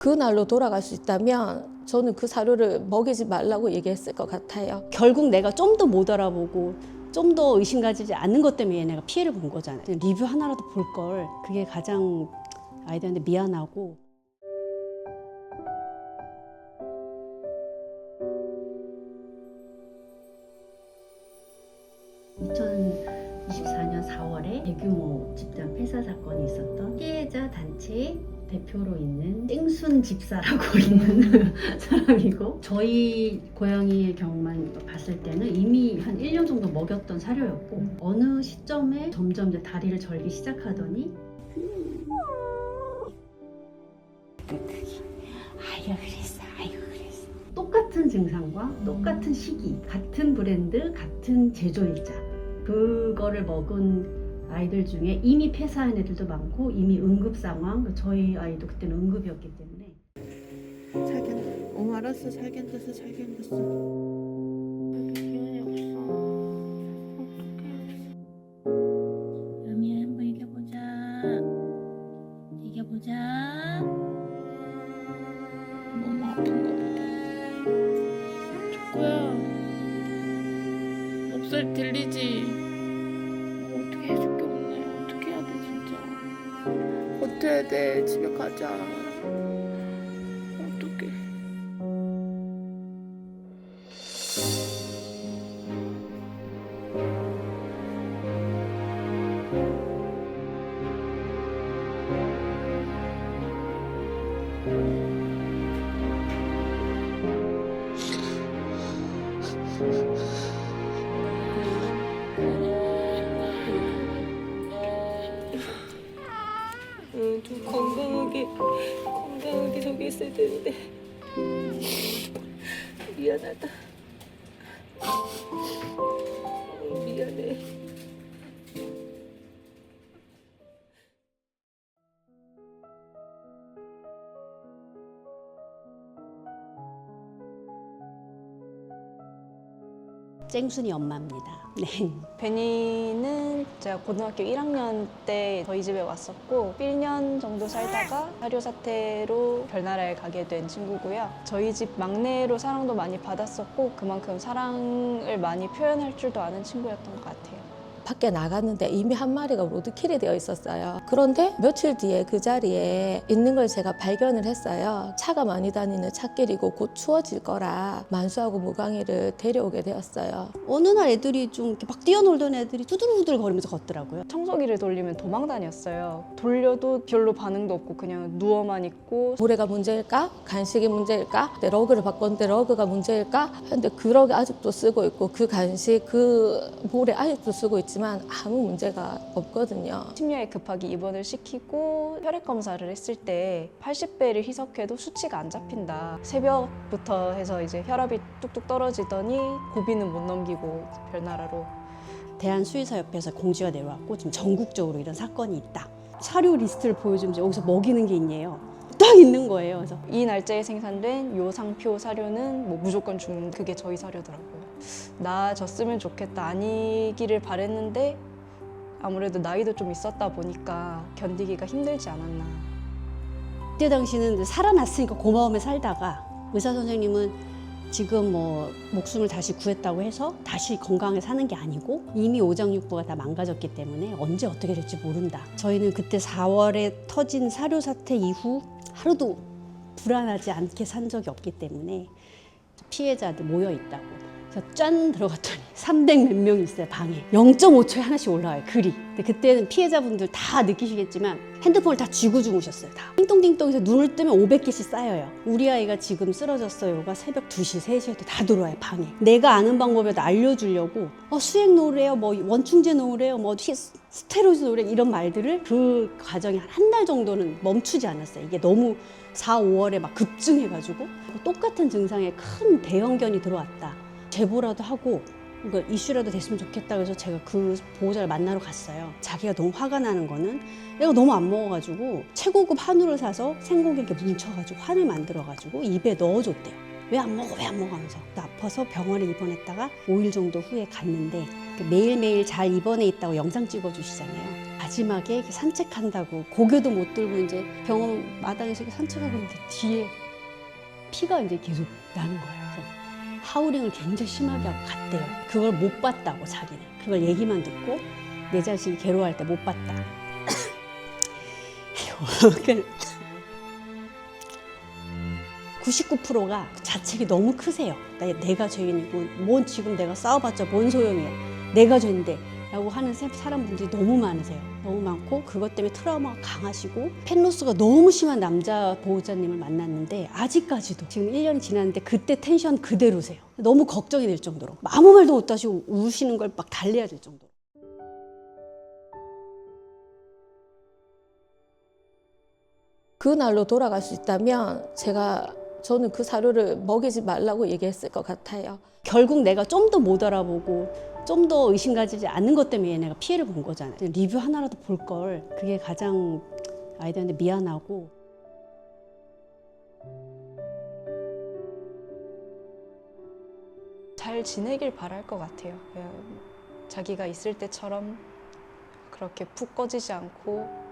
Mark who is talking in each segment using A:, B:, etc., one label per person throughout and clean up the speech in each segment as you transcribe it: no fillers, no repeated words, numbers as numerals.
A: 그날로 돌아갈 수 있다면 저는 그 사료를 먹이지 말라고 얘기했을 것 같아요.
B: 결국 내가 좀 더 못 알아보고 좀 더 의심 가지지 않는 것 때문에 얘네가 피해를 본 거잖아요. 리뷰 하나라도 볼 걸. 그게 가장 아이들한테 미안하고. (2024년 4월에) 대규모 집단 폐사 사건이 있었던 피해자 단체 대표로 있는 땡순 집사라고 있는 사람이고, 저희 고양이의 경우만 봤을 때는 이미 한 1년 정도 먹였던 사료였고, 어느 시점에 점점 이제 다리를 절기 시작하더니 아유 그랬어. 똑같은 증상과 똑같은 시기, 같은 브랜드, 같은 제조일자, 그거를 먹은 아이들 중에 이미 폐사한 애들도 많고 이미 응급 상황, 저희 아이도 그때는 응급이었기 때문에.
C: 알았어. 잘 견뎠어. 기운이 없어.
D: 여미야, 한번 이겨보자.
C: 너무 아픈가 보다. 초코야, 목소리 들리지? 어떻게 해줄 게 없네. 어떻게 해야 돼 진짜. 버텨야 돼. 집에 가자. 어떡해. 좀 건강하게 저기 있어야 되는데. 미안하다. 미안해.
B: 쨍순이 엄마입니다. 네.
E: 베니는 제가 고등학교 1학년 때 저희 집에 왔었고 1년 정도 살다가 사료 사태로 별나라에 가게 된 친구고요. 저희 집 막내로 사랑도 많이 받았었고 그만큼 사랑을 많이 표현할 줄도 아는 친구였던 것 같아요.
A: 밖에 나갔는데 이미 한 마리가 로드킬이 되어 있었어요. 그런데 며칠 뒤에 그 자리에 있는 걸 제가 발견을 했어요. 차가 많이 다니는 찻길이고 곧 추워질 거라 만수하고 무광이를 데려오게 되었어요.
B: 어느 날 애들이 좀 이렇게 막 뛰어놀던 애들이 두들두들 거리면서 걷더라고요.
E: 청소기를 돌리면 도망 다녔어요. 돌려도 별로 반응도 없고 그냥 누워만 있고.
A: 모래가 문제일까? 간식이 문제일까? 근데 러그를 바꿨는데 러그가 문제일까? 근데 그 러그 아직도 쓰고 있고 그 간식, 그 모래 아직도 쓰고 있지만 아무 문제가 없거든요.
E: 심야에 급하게 입원을 시키고 혈액 검사를 했을 때 80배를 희석해도 수치가 안 잡힌다. 새벽부터 해서 이제 혈압이 뚝뚝 떨어지더니 고비는 못 넘기고 별나라로.
B: 대한수의사협회에서 공지가 내려왔고 지금 전국적으로 이런 사건이 있다. 사료 리스트를 보여주면 여기서 먹이는 게 있네요. 딱 있는 거예요. 그래서
E: 이 날짜에 생산된 요 상표 사료는 뭐 무조건 죽는, 그게 저희 사료더라고요. 나아졌으면 좋겠다, 아니기를 바랬는데 아무래도 나이도 좀 있었다 보니까 견디기가 힘들지 않았나.
B: 그때 당시는 살아났으니까 고마움에 살다가 의사 선생님은 지금 뭐 목숨을 다시 구했다고 해서 다시 건강하게 사는 게 아니고 이미 오장육부가 다 망가졌기 때문에 언제 어떻게 될지 모른다. 저희는 그때 4월에 터진 사료 사태 이후 하루도 불안하지 않게 산 적이 없기 때문에 피해자들 모여 있다고. 그래서 짠 들어갔더니 300 몇 명이 있어요, 방에. 0.5초에 하나씩 올라와요, 글이. 근데 그때는 피해자분들 다 느끼시겠지만 핸드폰을 다 쥐고 주무셨어요, 다. 띵동띵동해서 눈을 뜨면 500개씩 쌓여요. 우리 아이가 지금 쓰러졌어요가 새벽 2시, 3시에 다 들어와요, 방에. 내가 아는 방법이라도 알려주려고 수액 놓으래요, 뭐 원충제 놓으래요, 뭐 스테로이드 놓으래요, 이런 말들을 그 과정이 한 달 정도는 멈추지 않았어요. 이게 너무 4, 5월에 막 급증해가지고 똑같은 증상에 큰 대형견이 들어왔다. 제보라도 하고 그러니까 이슈라도 됐으면 좋겠다. 그래서 제가 그 보호자를 만나러 갔어요. 자기가 너무 화가 나는 거는 얘가 너무 안 먹어가지고 최고급 한우를 사서 생고기 이렇게 뭉쳐가지고 한을 만들어가지고 입에 넣어줬대요. 왜 안 먹어 하면서. 아파서 병원에 입원했다가 5일 정도 후에 갔는데 매일매일 잘 입원해 있다고 영상 찍어주시잖아요. 마지막에 이렇게 산책한다고 고개도 못 들고 이제 병원 마당에서 이렇게 산책하고 있는데 뒤에 피가 이제 계속 나는 거예요. 그래서 하우링을 굉장히 심하게 하고 갔대요. 그걸 못 봤다고 자기는. 그걸 얘기만 듣고 내 자식이 괴로워할 때 못 봤다. 99%가 자책이 너무 크세요. 내가 죄인이고 뭔 지금 내가 싸워봤자 뭔 소용이야. 내가 죄인데 라고 하는 사람분들이 너무 많으세요. 너무 많고 그것 때문에 트라우마가 강하시고 펜로스가 너무 심한 남자 보호자님을 만났는데 아직까지도 지금 1년이 지났는데 그때 텐션 그대로세요. 너무 걱정이 될 정도로 아무 말도 못 하시고 우시는 걸 막 달래야 될 정도로.
A: 그날로 돌아갈 수 있다면 저는 그 사료를 먹이지 말라고 얘기했을 것 같아요.
B: 결국 내가 좀 더 못 알아보고 좀 더 의심 가지지 않는 것 때문에 내가 피해를 본 거잖아요. 리뷰 하나라도 볼 걸. 그게 가장 아이들한테 미안하고.
E: 잘 지내길 바랄 것 같아요. 자기가 있을 때처럼 그렇게 푹 꺼지지 않고.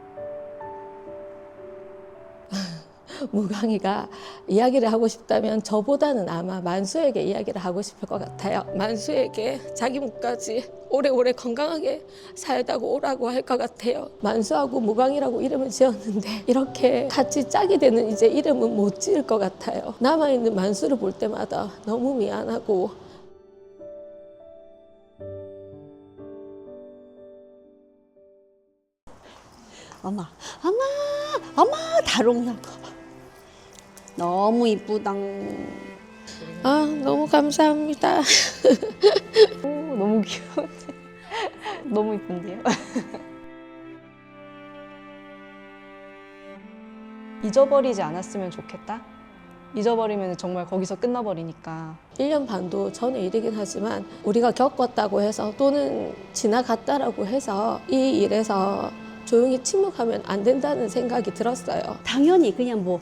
A: 무강이가 이야기를 하고 싶다면 저보다는 아마 만수에게 이야기를 하고 싶을 것 같아요. 만수에게 자기 목까지 오래오래 건강하게 살다고 오라고 할 것 같아요. 만수하고 무강이라고 이름을 지었는데 이렇게 같이 짝이 되는 이제 이름은 못 지을 것 같아요. 남아있는 만수를 볼 때마다 너무 미안하고
B: 엄마 다롱이야. 너무 이쁘당.
A: 아 너무 감사합니다.
E: 너무 귀여워. 너무 이쁜데요? 잊어버리지 않았으면 좋겠다? 잊어버리면 정말 거기서 끝나버리니까.
A: 1년 반도 전의 일이긴 하지만 우리가 겪었다고 해서 또는 지나갔다라고 해서 이 일에서 조용히 침묵하면 안 된다는 생각이 들었어요.
B: 당연히 그냥 뭐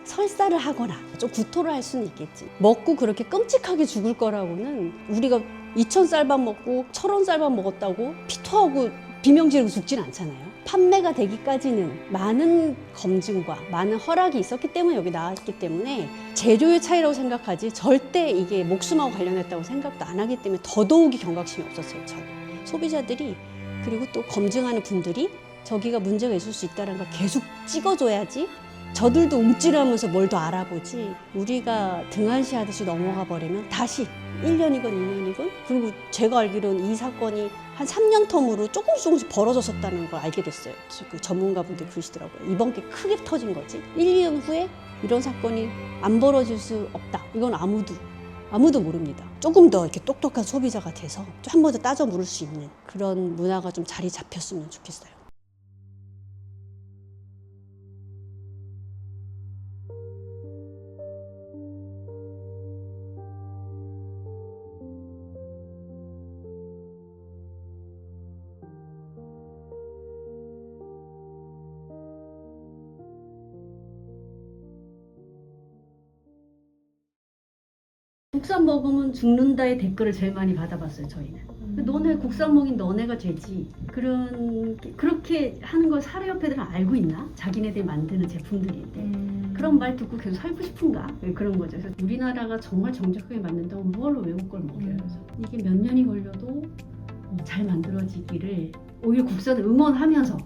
B: 설사를 하거나 좀 구토를 할 수는 있겠지. 먹고 그렇게 끔찍하게 죽을 거라고는 우리가 2,000쌀밥 먹고 1,000원 먹었다고 피토하고 비명 지르고 죽진 않잖아요. 판매가 되기까지는 많은 검증과 많은 허락이 있었기 때문에 여기 나왔기 때문에 재료의 차이라고 생각하지 절대 이게 목숨하고 관련했다고 생각도 안 하기 때문에 더더욱이 경각심이 없었어요. 저는. 소비자들이 그리고 또 검증하는 분들이 저기가 문제가 있을 수 있다는 걸 계속 찍어줘야지 저들도 움찔하면서 뭘 더 알아보지. 우리가 등한시하듯이 넘어가 버리면 다시 1년이건 2년이건 그리고 제가 알기로는 이 사건이 한 3년 텀으로 조금씩 벌어졌었다는 걸 알게 됐어요. 그 전문가분들 그러시더라고요. 이번 게 크게 터진 거지. 1, 2년 후에 이런 사건이 안 벌어질 수 없다. 이건 아무도 모릅니다. 조금 더 이렇게 똑똑한 소비자가 돼서 한 번 더 따져 물을 수 있는 그런 문화가 좀 자리 잡혔으면 좋겠어요. 국산 먹으면 죽는다의 댓글을 제일 많이 받아봤어요, 저희는. 너네 국산 먹인 너네가 죄지. 그렇게 하는 걸 사료협회들은 알고 있나? 자기네들이 만드는 제품들인데. 그런 말 듣고 계속 살고 싶은가? 그런 거죠. 그래서 우리나라가 정말 정직하게 만든다고 뭐하러 외국 걸 먹여요. 그래서 이게 몇 년이 걸려도 잘 만들어지기를 오히려 국산을 응원하면서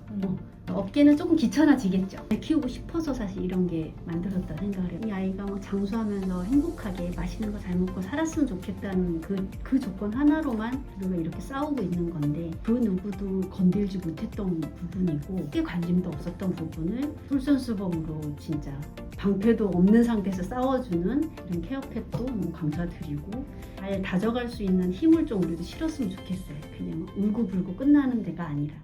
B: 업계는 조금 귀찮아지겠죠. 키우고 싶어서 사실 이런 게 만들어졌다 생각을 해요. 이 아이가 막 장수하면서 행복하게 맛있는 거 잘 먹고 살았으면 좋겠다는 그 조건 하나로만 우리가 이렇게 싸우고 있는 건데 그 누구도 건들지 못했던 부분이고 꽤 관심도 없었던 부분을 솔선수범으로 진짜 방패도 없는 상태에서 싸워주는 이런 케어펫도 너무 감사드리고 아예 다져갈 수 있는 힘을 좀 우리도 실었으면 좋겠어요. 그냥 울고불고 끝나는 데가 아니라.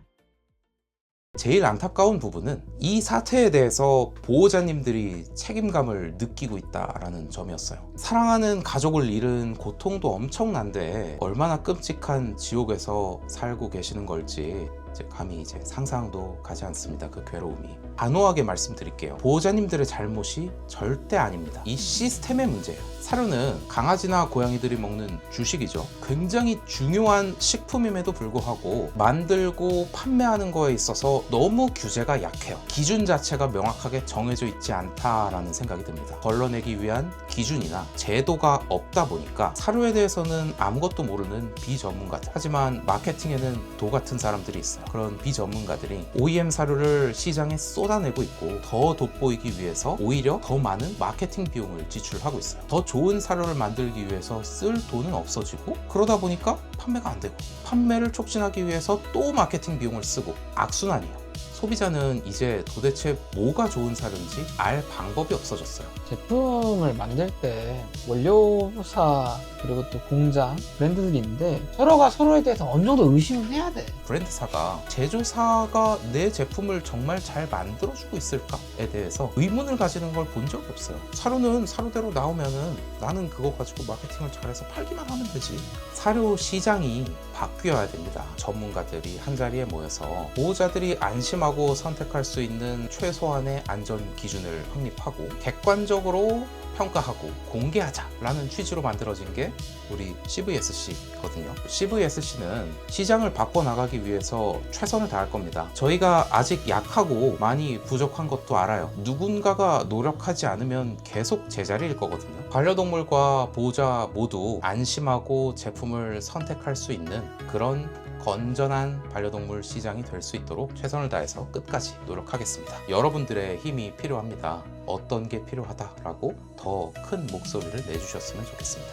F: 제일 안타까운 부분은 이 사태에 대해서 보호자님들이 책임감을 느끼고 있다라는 점이었어요. 사랑하는 가족을 잃은 고통도 엄청난데 얼마나 끔찍한 지옥에서 살고 계시는 걸지 이제 감히 이제 상상도 가지 않습니다. 그 괴로움이. 단호하게 말씀드릴게요. 보호자님들의 잘못이 절대 아닙니다. 이 시스템의 문제예요. 사료는 강아지나 고양이들이 먹는 주식이죠. 굉장히 중요한 식품임에도 불구하고 만들고 판매하는 거에 있어서 너무 규제가 약해요. 기준 자체가 명확하게 정해져 있지 않다라는 생각이 듭니다. 걸러내기 위한 기준이나 제도가 없다 보니까 사료에 대해서는 아무것도 모르는 비전문가들, 하지만 마케팅에는 도 같은 사람들이 있어요. 그런 비전문가들이 OEM 사료를 시장에 쏟아내고 있고 더 돋보이기 위해서 오히려 더 많은 마케팅 비용을 지출하고 있어요. 더 좋은 사료를 만들기 위해서 쓸 돈은 없어지고, 그러다 보니까 판매가 안 되고, 판매를 촉진하기 위해서 또 마케팅 비용을 쓰고, 악순환이에요. 소비자는 이제 도대체 뭐가 좋은 사료인지 알 방법이 없어졌어요.
G: 제품을 만들 때 원료사 그리고 또 공장, 브랜드들이 있는데 서로가 서로에 대해서 어느 정도 의심을 해야 돼.
F: 브랜드사가, 제조사가 내 제품을 정말 잘 만들어주고 있을까에 대해서 의문을 가지는 걸 본 적이 없어요. 사료는 사료대로 나오면은 나는 그거 가지고 마케팅을 잘해서 팔기만 하면 되지. 사료 시장이 바뀌어야 됩니다. 전문가들이 한자리에 모여서 보호자들이 안심하고 선택할 수 있는 최소한의 안전 기준을 확립하고 객관적으로 평가하고 공개하자라는 취지로 만들어진 게 우리 CVSC거든요. CVSC는 시장을 바꿔나가기 위해서 최선을 다할 겁니다. 저희가 아직 약하고 많이 부족한 것도 알아요. 누군가가 노력하지 않으면 계속 제자리일 거거든요. 반려동물과 보호자 모두 안심하고 제품을 선택할 수 있는 그런 건전한 반려동물 시장이 될 수 있도록 최선을 다해서 끝까지 노력하겠습니다. 여러분들의 힘이 필요합니다. 어떤 게 필요하다라고 더 큰 목소리를 내주셨으면 좋겠습니다.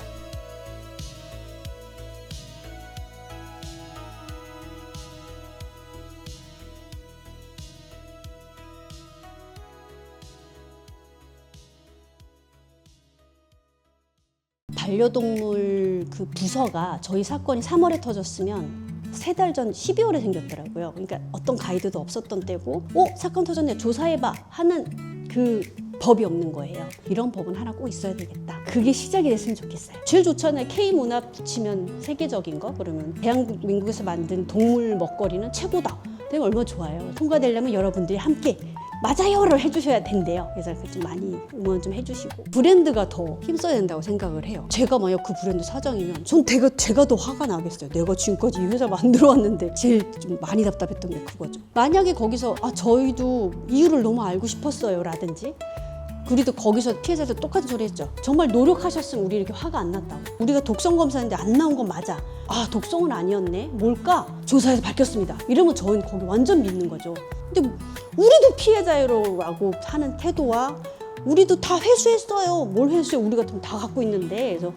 B: 반려동물 그 부서가 저희 사건이 3월에 터졌으면 3달 전 12월에 생겼더라고요. 그러니까 어떤 가이드도 없었던 때고 사건 터졌네 조사해봐 하는 그 법이 없는 거예요. 이런 법은 하나 꼭 있어야 되겠다. 그게 시작이 됐으면 좋겠어요. 제일 좋잖아요. K문화 붙이면 세계적인 거, 그러면 대한민국에서 만든 동물 먹거리는 최고다. 되게 얼마나 좋아요. 통과되려면 여러분들이 함께 맞아요를 해주셔야 된대요. 그래서 좀 많이 응원 좀 해주시고, 브랜드가 더 힘써야 된다고 생각을 해요. 제가 만약 그 브랜드 사장이면 전 제가 더 화가 나겠어요. 내가 지금까지 이 회사 만들어 왔는데. 제일 좀 많이 답답했던 게 그거죠. 만약에 거기서 저희도 이유를 너무 알고 싶었어요 라든지, 우리도 거기서 피해자들 똑같은 소리 했죠. 정말 노력하셨으면 우리 이렇게 화가 안 났다고. 우리가 독성 검사했는데 안 나온 건 맞아. 독성은 아니었네. 뭘까? 조사해서 밝혔습니다. 이러면 저희는 거기 완전 믿는 거죠. 근데 우리도 피해자라고 하는 태도와 우리도 다 회수했어요. 뭘 회수해? 우리 같으면 다 갖고 있는데. 그래서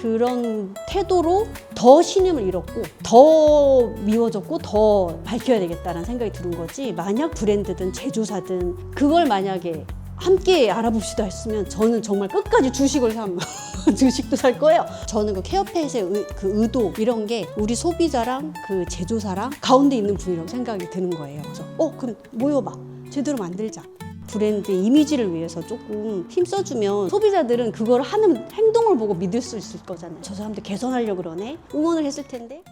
B: 그런 태도로 더 신임을 잃었고 더 미워졌고 더 밝혀야 되겠다는 생각이 드는 거지. 만약 브랜드든 제조사든 그걸 만약에 함께 알아봅시다 했으면 저는 정말 끝까지 주식을 주식도 살 거예요. 저는 그 케어펫의 그 의도 이런 게 우리 소비자랑 그 제조사랑 가운데 있는 분이라고 생각이 드는 거예요. 그래서 그럼 모여봐. 제대로 만들자. 브랜드 이미지를 위해서 조금 힘써주면 소비자들은 그걸 하는 행동을 보고 믿을 수 있을 거잖아요. 저 사람들 개선하려고 그러네. 응원을 했을 텐데.